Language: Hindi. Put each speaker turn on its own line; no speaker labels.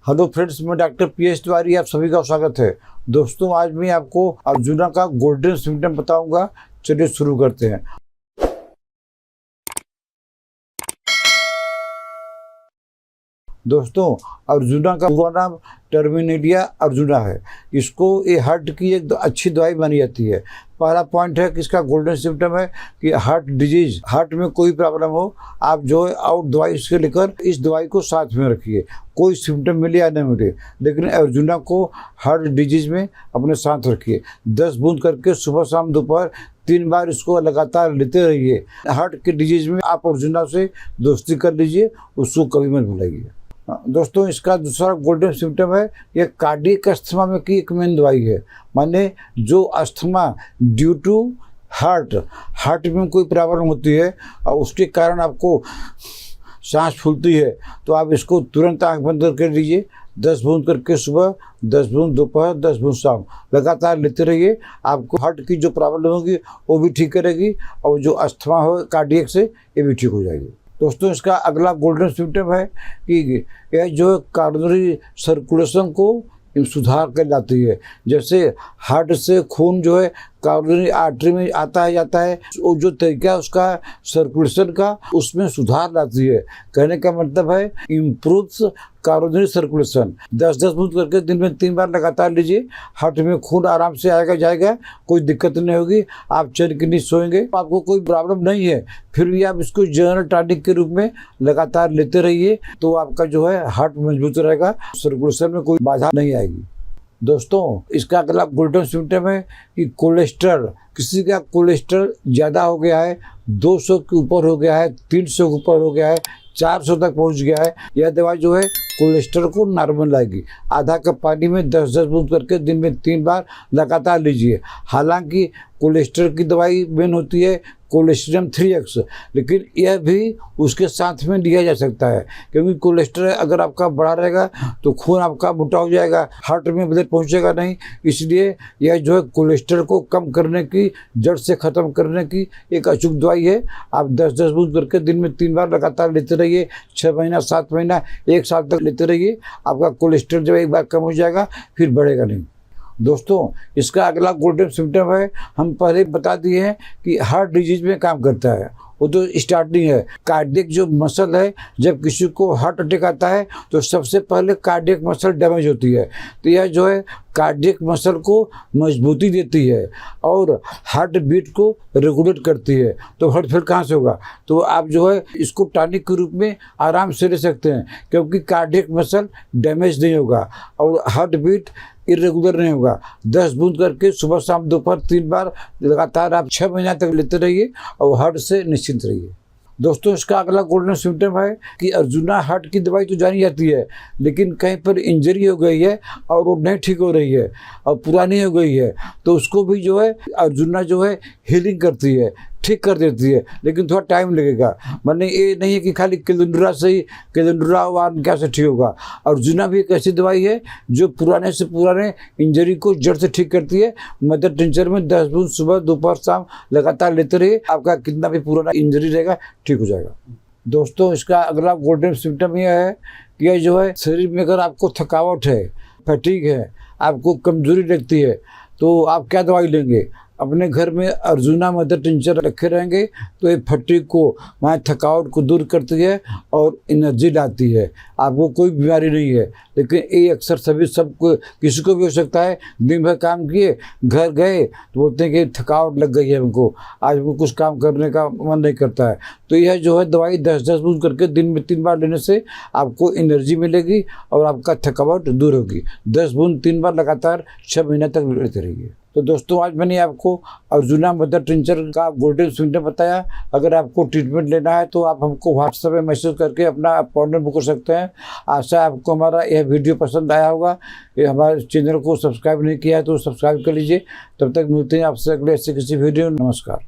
हेलो फ्रेंड्स, मैं डॉक्टर पीएस तिवारी, आप सभी का स्वागत है। दोस्तों, आज मैं आपको अर्जुना का गोल्डन सिम्टम बताऊंगा। चलिए शुरू करते हैं। दोस्तों, अर्जुना का पूरा नाम टर्मिनेलिया अर्जुना है। इसको ये हार्ट की एक अच्छी दवाई मानी जाती है। पहला पॉइंट है कि इसका गोल्डन सिम्टम है कि हार्ट डिजीज, हार्ट में कोई प्रॉब्लम हो, आप जो है और दवाई इसके लेकर इस दवाई को साथ में रखिए। कोई सिम्टम मिले या न मिले, लेकिन अर्जुना को हार्ट डिजीज में अपने साथ रखिए। 10 बूंद करके सुबह शाम दोपहर 3 बार इसको लगातार लेते रहिए। हार्ट के डिजीज में आप अर्जुना से दोस्ती कर लीजिए, उसको कभी मत भूलिए। दोस्तों, इसका दूसरा गोल्डन सिम्टम है, ये कार्डियक अस्थमा में की एक मेन दवाई है। माने जो अस्थमा ड्यू टू हार्ट में कोई प्रॉब्लम होती है और उसके कारण आपको सांस फूलती है, तो आप इसको तुरंत आंख बंद करके लीजिए। 10 बूंद करके सुबह, 10 बूंद दोपहर, 10 बूंद शाम लगातार लेते रहिए। आपको हार्ट की जो प्रॉब्लम होगी वो भी ठीक करेगी और जो अस्थमा हो कार्डियक से, ये भी ठीक हो जाएगी। दोस्तों, इसका अगला गोल्डन सिम्टम है कि यह जो कार्डिनरी सर्कुलेशन को सुधार कर लाती है। जैसे हार्ट से खून जो है कार्डिनरी आर्टरी में आता है जाता है, वो जो तरीका है उसका सर्कुलेशन का, उसमें सुधार लाती है। कहने का मतलब है इम्प्रूव्स कार्डिनरी सर्कुलेशन। 10-10 बूंद करके दिन में 3 बार लगातार लीजिए। हार्ट में खून आराम से आएगा जाएगा, कोई दिक्कत नहीं होगी। आप चैन की नींद सोएंगे। आपको कोई प्रॉब्लम नहीं है, फिर भी आप इसको जनरल टॉनिक के रूप में लगातार लेते रहिए, तो आपका जो है हार्ट मजबूत रहेगा, सर्कुलेशन में कोई बाधा नहीं आएगी। दोस्तों, इसका अगला गोल्डन सिम्टम है कि कोलेस्ट्रॉल, किसी का कोलेस्ट्रॉल ज़्यादा हो गया है, 200 के ऊपर हो गया है, 300 के ऊपर हो गया है, 400 तक पहुंच गया है, यह दवाई जो है कोलेस्ट्रॉल को नॉर्मल लाएगी। आधा कप पानी में 10-10 बूंद करके दिन में 3 बार लगातार लीजिए। हालांकि कोलेस्ट्रॉल की दवाई मेन होती है कोलेस्ट्रियम 3x, लेकिन यह भी उसके साथ में लिया जा सकता है, क्योंकि कोलेस्ट्रॉल अगर आपका बढ़ा रहेगा तो खून आपका मोटा हो जाएगा, हार्ट में ब्लड पहुंचेगा नहीं। इसलिए यह जो है कोलेस्ट्रॉल को कम करने की, जड़ से ख़त्म करने की एक अचूक दवाई है। आप 10-10 बूंद करके दिन में 3 बार लगातार लेते रहिए। 6 महीना, 7 महीना, 1 साल तक लेते रहिए। आपका कोलेस्ट्रॉल जब एक बार कम हो जाएगा फिर बढ़ेगा नहीं। दोस्तों, इसका अगला गोल्डन सिम्टम है, हम पहले बता दिए हैं कि हार्ट डिजीज में काम करता है। वो तो स्टार्टिंग है। कार्डियक जो मसल है, जब किसी को हार्ट अटैक आता है तो सबसे पहले कार्डियक मसल डैमेज होती है, तो यह जो है कार्डियक मसल को मजबूती देती है और हार्ट बीट को रेगुलेट करती है। तो हार्ट फेल कहाँ से होगा? तो आप जो है इसको टॉनिक के रूप में आराम से ले सकते हैं, क्योंकि कार्डियक मसल डैमेज नहीं होगा और हार्ट बीट इरेगुलर नहीं होगा। 10 बूंद करके सुबह शाम दोपहर 3 बार लगातार आप 6 महीना तक लेते रहिए और हार्ट से निश्चिंत रहिए। दोस्तों, इसका अगला गोल्डन सिम्टम है कि अर्जुना हार्ट की दवाई तो जानी जाती है, लेकिन कहीं पर इंजरी हो गई है और वो नहीं ठीक हो रही है और पुरानी हो गई है, तो उसको भी जो है अर्जुना जो है हीलिंग करती है, ठीक कर देती है, लेकिन थोड़ा टाइम लगेगा। माने ये नहीं है कि खाली कैलेंडुला से ही कैलेंडुला वार क्या से ठीक होगा। अर्जुना भी एक ऐसी दवाई है जो पुराने से पुराने इंजरी को जड़ से ठीक करती है। मदर टिंचर में 10 बूंद सुबह दोपहर शाम लगातार लेते रहिए, आपका कितना भी पुराना इंजरी रहेगा ठीक हो जाएगा। दोस्तों, इसका अगला गोल्डन सिम्टम यह है कि यह जो है शरीर में अगर आपको थकावट है, फटीग है, आपको कमजोरी लगती है, तो आप क्या दवाई लेंगे? अपने घर में अर्जुना मदर टिंचर रखे रहेंगे तो ये फटीग को, वहाँ थकावट को दूर करती है और एनर्जी लाती है। आपको कोई बीमारी नहीं है, लेकिन ये अक्सर सबको, किसी को भी हो सकता है। दिन भर काम किए, घर गए तो बोलते हैं कि थकावट लग गई है हमको, आज हमको कुछ काम करने का मन नहीं करता है। तो यह जो है दवाई 10-10 बूंद करके दिन में 3 बार लेने से आपको एनर्जी मिलेगी और आपका थकावट दूर होगी। 10 बूंद 3 बार लगातार 6 महीने तक लेते रहिए। तो दोस्तों, आज मैंने आपको अर्जुना मदर टिंचर का गोल्डन सिम्टम बताया। अगर आपको ट्रीटमेंट लेना है तो आप हमको व्हाट्सएप में मैसेज करके अपना अपॉइंटमेंट बुक कर सकते हैं। आशा आपको हमारा यह वीडियो पसंद आया होगा। ये हमारे चैनल को सब्सक्राइब नहीं किया है तो सब्सक्राइब कर लीजिए। तब तक मिलते हैं आपसे अगले ऐसे किसी वीडियो। नमस्कार।